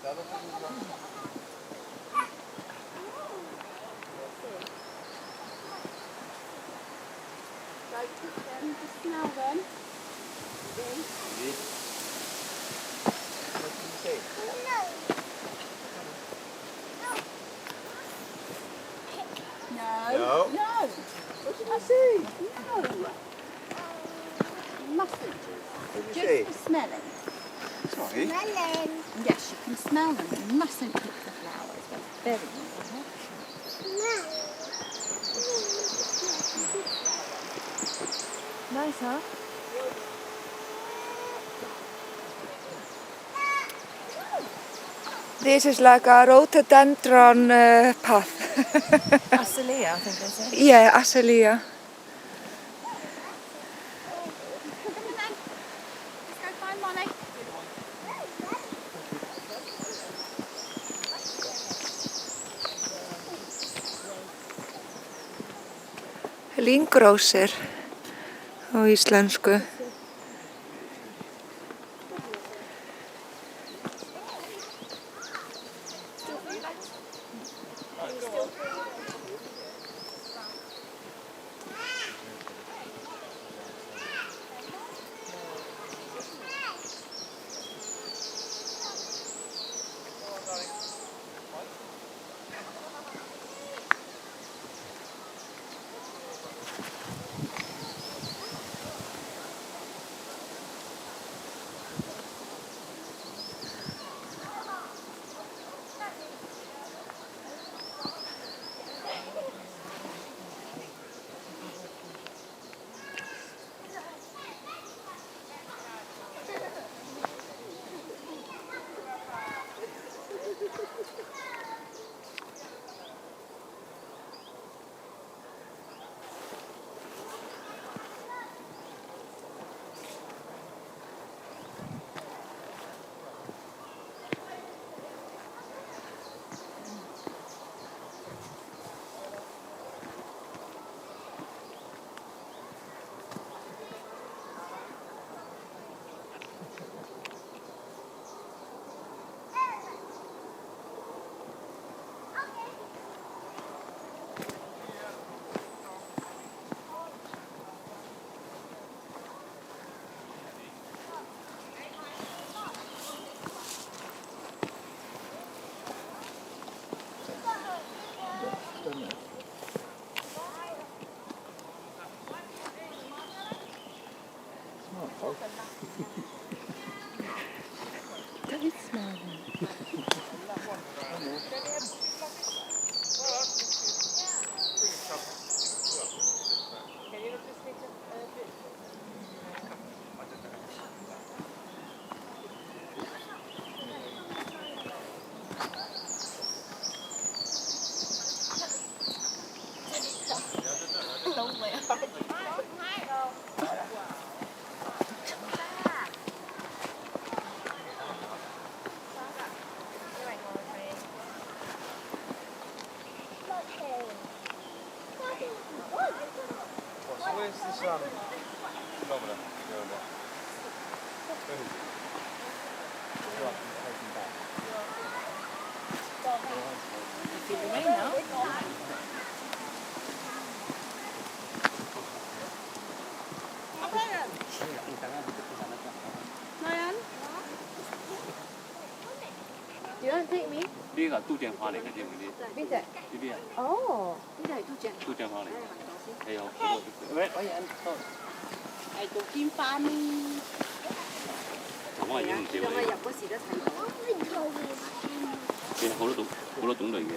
Just smell them. No. No. What did I say? No. You mustn't. What did you Just say? for smelling. Sorry? Melon. Yes, you can smell them. You mustn't pick the flowers. They're very important. Nice, huh? This is like a rhododendron path. Azalea, I think they say. Yeah, azalea. Let's go find Molly. Lyngrósir á íslensku. Don't smell them. Where's this kilometre? Where is it? Ryan? Do you want to take me? 呢個都正花嚟嘅，知唔知？邊隻？呢啲啊，哦，呢度係都正。都正花嚟嘅。係好多。喂，我人多。係做堅花咩？我係影唔少我入嗰時都睇到。嘅，好多種類嘅。